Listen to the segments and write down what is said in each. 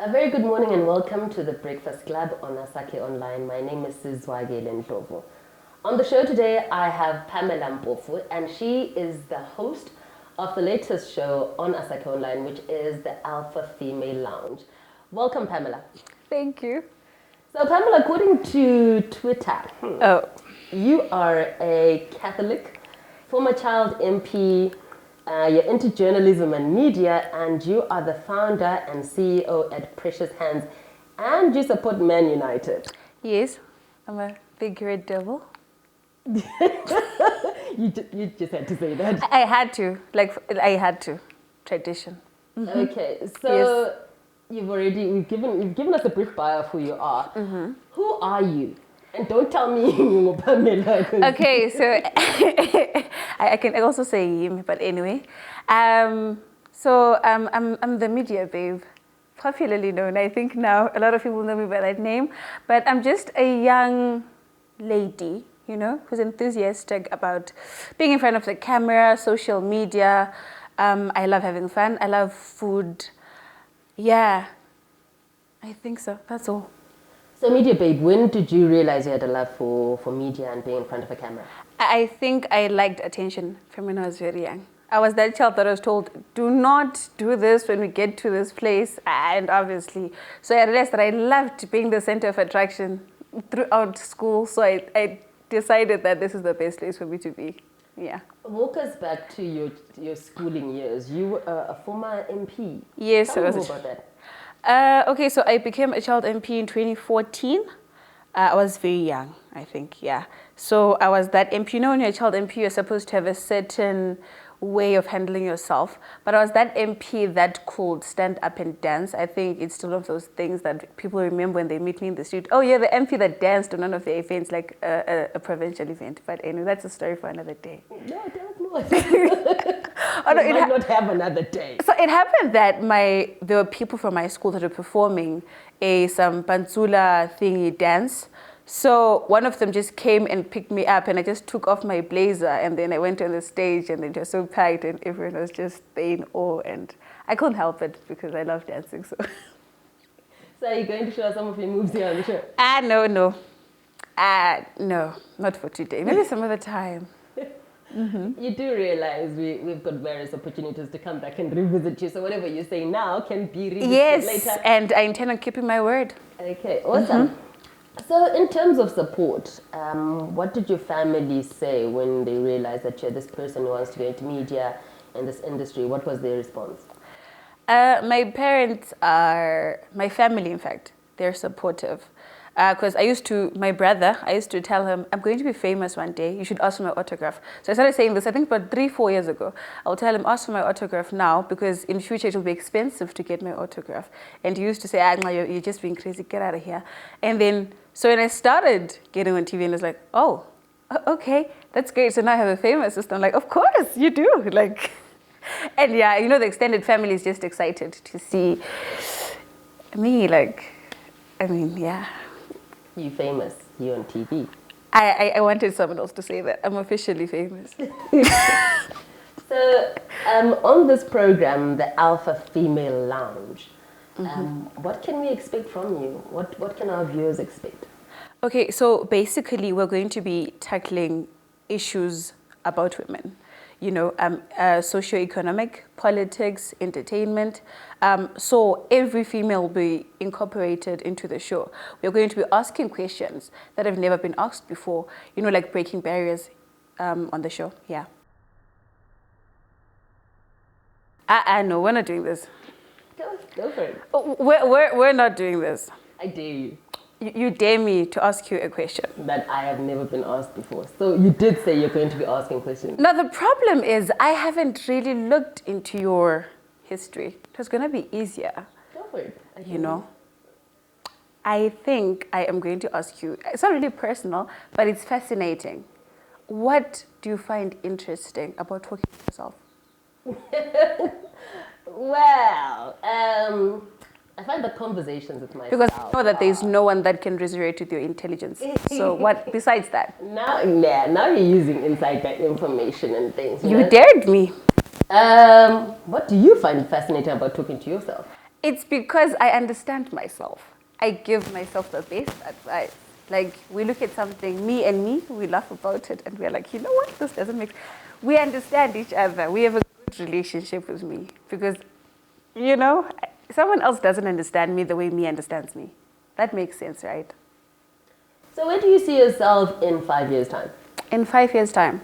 A very good morning and welcome to the Breakfast Club on Asakhe Online. My name is Sizwakele Ndlovu. On the show today, I have Pamela Mpofu, and she is the host of the latest show on Asakhe Online, which is the Alpha Female Lounge. Welcome, Pamela. Thank you. So, Pamela, according to Twitter, you are a Catholic, former child MP, you're into journalism and media, and you are the founder and CEO at Precious Hands, and you support Man United. Yes, I'm a big red devil. You just had to say that. I had to, I had to. Tradition. Mm-hmm. Okay, so yes. You've given us a brief bio of who you are. Mm-hmm. Who are you? And don't tell me you're Pamela. Okay, so I can also say him, but anyway. I'm the media babe, popularly known. I think now a lot of people know me by that name, but I'm just a young lady, you know, who's enthusiastic about being in front of the camera, social media. I love having fun. I love food. Yeah, I think so. That's all. So media babe, when did you realize you had a love for media and being in front of a camera? I think I liked attention from when I was very young. I was that child that was told, do not do this when we get to this place, and obviously. So I realized that I loved being the center of attraction throughout school, so I decided that this is the best place for me to be. Yeah. Walk us back to your schooling years. You were a former MP. Yes. Tell me more about that. Okay, so I became a child MP in 2014. I was very young, I think, yeah. So I was that MP. You know, when you're a child MP, you're supposed to have a certain way of handling yourself. But I was that MP that could stand up and dance. I think it's still one of those things that people remember when they meet me in the street. Oh, you're the MP that danced on one of the events, like a provincial event. But anyway, that's a story for another day. No, don't know. Oh, no, might not have another day. So it happened that there were people from my school that were performing some Pantsula thingy dance. So one of them just came and picked me up, and I just took off my blazer, and then I went on the stage, and it was so packed, and everyone was just in awe, and I couldn't help it because I love dancing. So are you going to show us some of your moves here on the show? No, not for today. Maybe some other time. Mm-hmm. You do realize we've got various opportunities to come back and revisit you. So whatever you say now can be revisited later. Yes, and I intend on keeping my word. Okay, awesome. Mm-hmm. So in terms of support, what did your family say when they realized that you're this person who wants to go into media and this industry? What was their response? My parents my family, in fact, they're supportive. Because my brother, I used to tell him, I'm going to be famous one day, you should ask for my autograph. So I started saying this, I think about 3-4 years ago. I'll tell him, ask for my autograph now, because in future it will be expensive to get my autograph. And he used to say, you're just being crazy, get out of here. And then, so when I started getting on TV, and I was like, oh, okay, that's great. So now I have a famous sister. I'm like, of course, you do. And yeah, you know, the extended family is just excited to see me, yeah. You famous, you on TV. I wanted someone else to say that. I'm officially famous. So on this program, the Alpha Female Lounge, what can we expect from you? What can our viewers expect? Okay, so basically we're going to be tackling issues about women. You know, socioeconomic, politics, entertainment. So every female will be incorporated into the show. We're going to be asking questions that have never been asked before, you know, like breaking barriers on the show, yeah. No, we're not doing this. Go for it. We're not doing this. I dare you. You dare me to ask you a question that I have never been asked before. So you did say you're going to be asking questions. Now the problem is I haven't really looked into your history. It was going to be easier. Go for it. You know, I think I am going to ask you, it's not really personal, but it's fascinating. What do you find interesting about talking to yourself? Well, I find the conversations with myself. Because I know that there's no one that can resonate with your intelligence. So what besides that? Now you're using insider information and things. You dared me. What do you find fascinating about talking to yourself? It's because I understand myself. I give myself the best advice. Like, we look at something, me, we laugh about it, and we're like, you know what, this doesn't make... We understand each other. We have a good relationship with me because, you know, someone else doesn't understand me the way me understands me. That makes sense, right? So where do you see yourself in 5 years' time? In 5 years' time,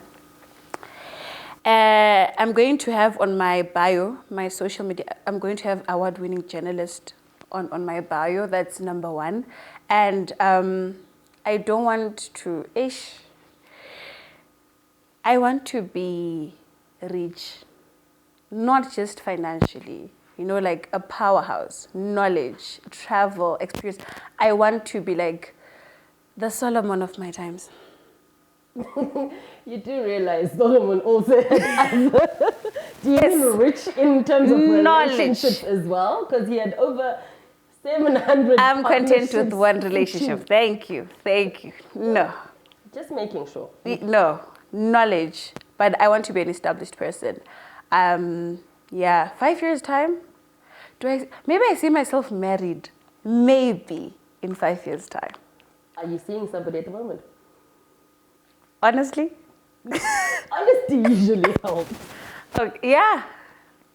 I'm going to have on my bio, my social media, I'm going to have award-winning journalist on my bio. That's number one. And I don't want to, I want to be rich, not just financially, you know, like a powerhouse, knowledge, travel, experience. I want to be like the Solomon of my times. You do realize Solomon also had other... Do you mean rich in terms of relationships as well? Because he had over 700 I'm content with one partnerships. relationship. Thank you. Thank you. No. Just making sure. No. Knowledge. But I want to be an established person. Yeah. 5 years' time? Maybe I see myself married. Maybe in 5 years' time. Are you seeing somebody at the moment? Honestly? Honesty usually helps. Okay. Yeah.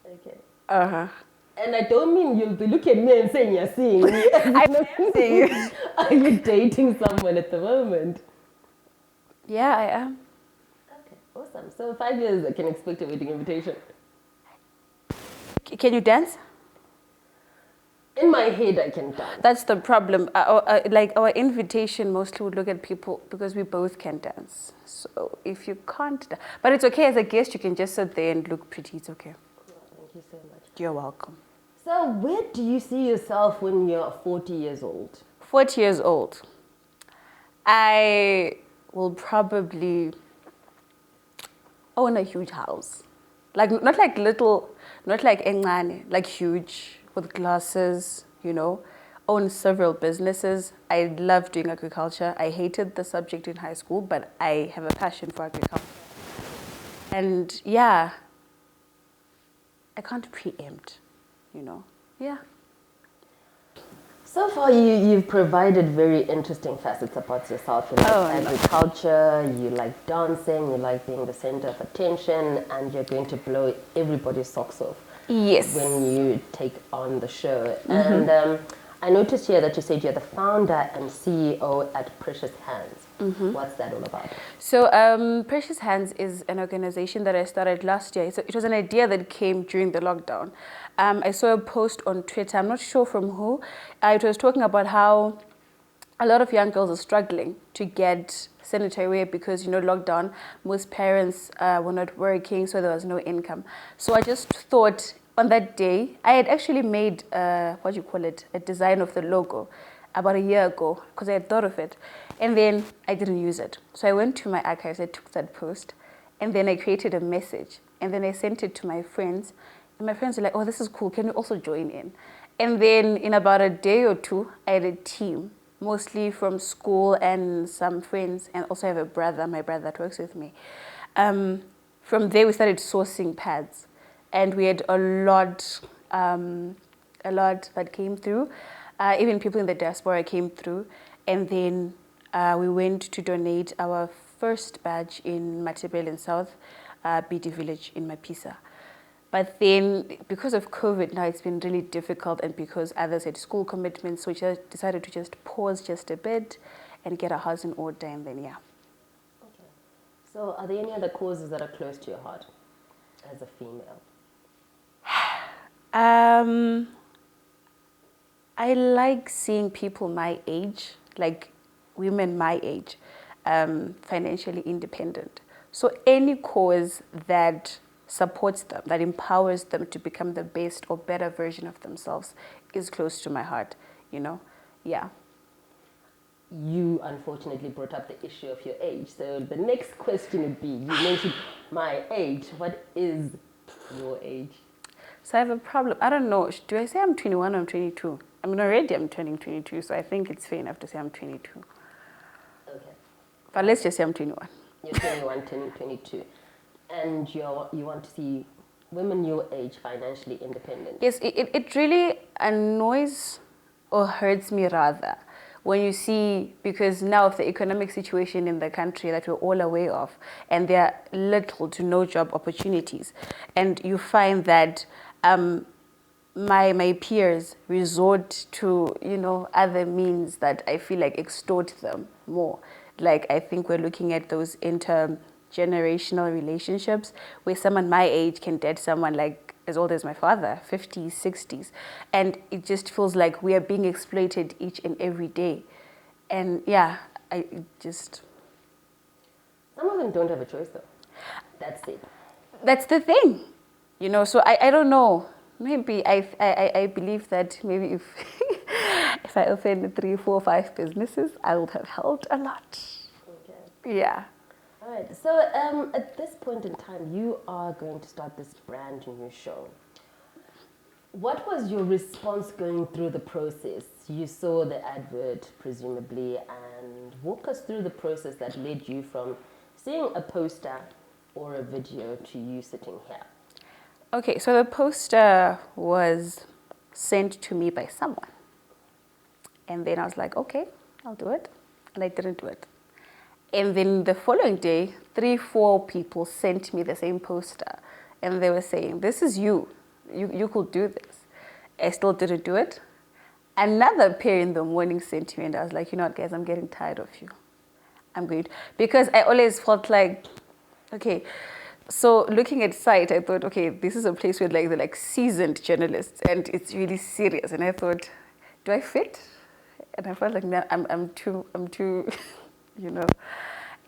Okay. Uh-huh. And I don't mean you'll be looking at me and saying you're seeing me. I'm seeing you. Are you dating someone at the moment? Yeah, I am. Okay, awesome. So 5 years, I can expect a wedding invitation. Can you dance? In my head, I can dance. That's the problem. Like our invitation mostly would look at people because we both can dance. So if you can't, but it's okay as a guest. You can just sit there and look pretty. It's okay. Oh, thank you so much. You're welcome. So where do you see yourself when you're 40 years old? 40 years old. I will probably own a huge house. Like, not like little, not like engane, like huge with glasses, you know. Own several businesses. I love doing agriculture. I hated the subject in high school, but I have a passion for agriculture. And yeah, I can't preempt, you know. Yeah. So far, you've provided very interesting facets about yourself. You like agriculture, you like dancing, you like being the center of attention, and you're going to blow everybody's socks off. Yes. When you take on the show. Mm-hmm. And I noticed here that you said you're the founder and CEO at Precious Hands. Mm-hmm. What's that all about? So Precious Hands is an organization that I started last year. So it was an idea that came during the lockdown. I saw a post on Twitter, I'm not sure from who. It was talking about how a lot of young girls are struggling to get sanitary wear because, you know, lockdown, most parents were not working, so there was no income. So I just thought on that day, I had actually made, a design of the logo about a year ago because I had thought of it. And then I didn't use it. So I went to my archives, I took that post, and then I created a message. And then I sent it to my friends. And my friends were like, oh, this is cool. Can you also join in? And then in about a day or two, I had a team, mostly from school and some friends. And also I have a brother, my brother that works with me. From there, we started sourcing pads. And we had a lot that came through. Even people in the diaspora came through. And then we went to donate our first badge in Matebele in South, BD Village in Mapisa. But then, because of COVID, now it's been really difficult, and because others had school commitments, so we just decided to just pause just a bit and get our house in order, and then, yeah. Okay. So are there any other causes that are close to your heart as a female? I like seeing people my age, like women my age, financially independent. So any cause that supports them, that empowers them to become the best or better version of themselves is close to my heart, you know? Yeah. You unfortunately brought up the issue of your age. So the next question would be, you mentioned my age. What is your age? So I have a problem. I don't know. Do I say I'm 21 or I'm 22? I mean, already I'm turning 22, so I think it's fair enough to say I'm 22. Okay. But let's just say I'm 21. You're 21, turning 22. And you want to see women your age financially independent? Yes, it really annoys or hurts me rather when you see, because now of the economic situation in the country that we're all aware of, and there are little to no job opportunities, and you find that my peers resort to, you know, other means that I feel like extort them more. Like, I think we're looking at those intergenerational relationships where someone my age can date someone like as old as my father, 50s, 60s. And it just feels like we are being exploited each and every day. And yeah, some of them don't have a choice though. That's it. That's the thing. You know, so I don't know. Maybe I believe that maybe if if I opened 3, 4, 5 businesses, I would have helped a lot. Okay. Yeah. All right. So at this point in time, you are going to start this brand new show. What was your response going through the process? You saw the advert, presumably, and walk us through the process that led you from seeing a poster or a video to you sitting here. Okay, so the poster was sent to me by someone. And then I was like, okay, I'll do it. And I didn't do it. And then the following day, 3, 4 people sent me the same poster. And they were saying, this is you. You could do this. I still didn't do it. Another pair in the morning sent me, and I was like, you know what, guys, I'm getting tired of you. I'm good. Because I always felt like, okay, so looking at site, I thought, okay, this is a place with they're like seasoned journalists, and it's really serious. And I thought, do I fit? And I felt like, no, I'm too, you know.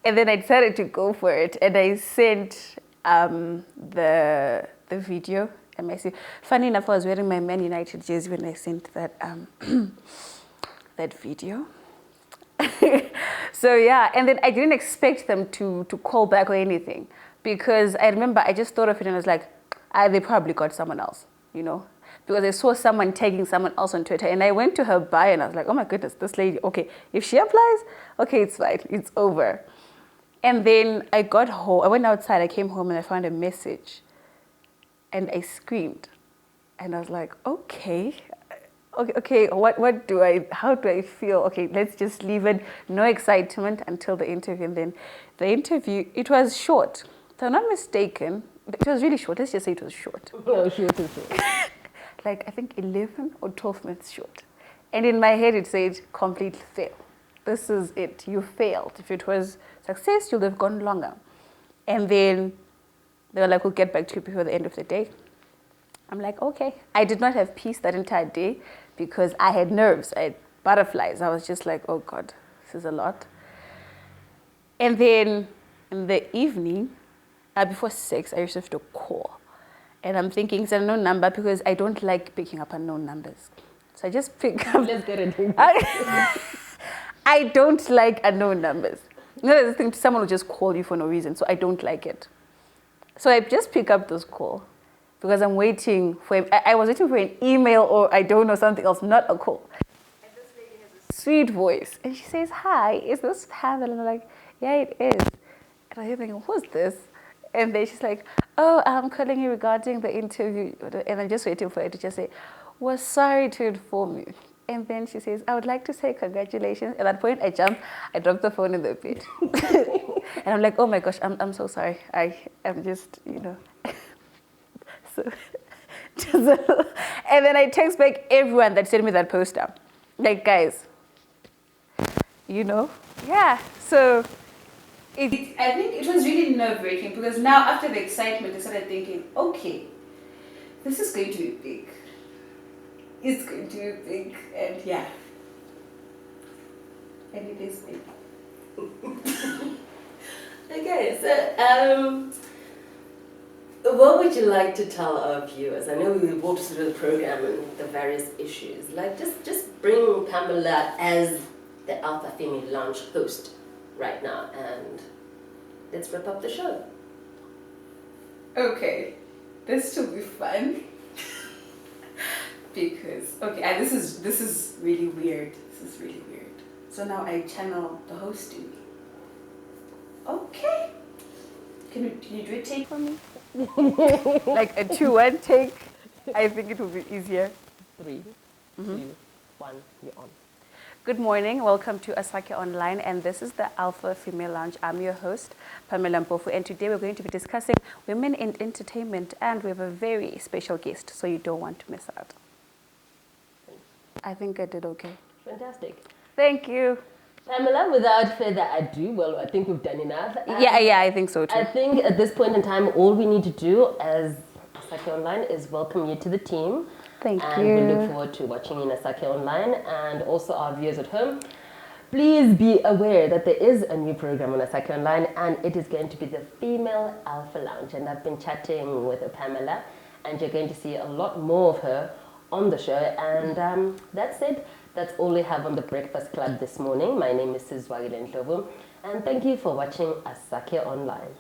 And then I decided to go for it, and I sent the video. And funny enough, I was wearing my Man United jersey when I sent that that video. So yeah, and then I didn't expect them to call back or anything, because I remember I just thought of it and I was like, they probably got someone else, you know, because I saw someone tagging someone else on Twitter, and I went to her bio and I was like, oh my goodness, this lady, okay, if she applies, okay, it's fine, it's over. And then I got home, I went outside, I came home and I found a message, and I screamed, and I was like, okay, how do I feel? Okay, let's just leave it. No excitement until the interview. And then the interview, it was short. If I'm not mistaken, it was really short. Let's just say it was short. No, short. Like, I think 11 or 12 minutes short. And in my head, it said, complete fail. This is it. You failed. If it was success, you'd have gone longer. And then they were like, we'll get back to you before the end of the day. I'm like, okay. I did not have peace that entire day because I had nerves. I had butterflies. I was just like, oh God, this is a lot. And then in the evening, before 6, I received a call. And I'm thinking it's an unknown number because I don't like picking up unknown numbers. So I just pick up. Let's get it. I don't like unknown numbers. You know, there's a thing, someone will just call you for no reason. So I don't like it. So I just pick up this call because I'm waiting for, I was waiting for an email or I don't know, something else, not a call. And this lady has a sweet voice. And she says, hi, is this Pamela? And I'm like, yeah, it is. And I'm thinking, who's this? And then she's like, oh, I'm calling you regarding the interview. And I'm just waiting for her to just say, we're sorry to inform you. And then she says, I would like to say congratulations. At that point, I jumped. I dropped the phone in the bed. And I'm like, oh my gosh, I'm so sorry. I'm just, you know. And then I text back everyone that sent me that poster. Like, guys, you know? Yeah, so I think it was really nerve-wracking because now after the excitement, I started thinking, okay, this is going to be big. It's going to be big, and yeah. And it is big. Okay, so what would you like to tell our viewers? I know we walked through the program and the various issues. Like, just bring Pamela as the Alpha Female Lounge host right now, and let's wrap up the show. Okay, this will be fun. Because, okay, this is really weird. This is really weird. So now I channel the host in me. Okay. Can you do a take for me? Like a 2-1 take, I think it will be easier. 3, 2, 1, you're on. Good morning, welcome to Asakhe Online, and this is the Alpha Female Lounge. I'm your host, Pamela Mpofu, and today we're going to be discussing women in entertainment, and we have a very special guest, so you don't want to miss out. I think I did okay. Fantastic. Thank you. Pamela, without further ado, well, I think we've done enough. Yeah, I think so too. I think at this point in time, all we need to do as Asakhe Online is welcome you to the team. Thank and you. And we look forward to watching you in Asakhe Online, and also our viewers at home. Please be aware that there is a new program on Asakhe Online, and it is going to be the Female Alpha Lounge. And I've been chatting with Pamela, and you're going to see a lot more of her on the show. And that's it. That's all we have on the Breakfast Club this morning. My name is Sizwakele Ndlovu, and thank you for watching Asakhe Online.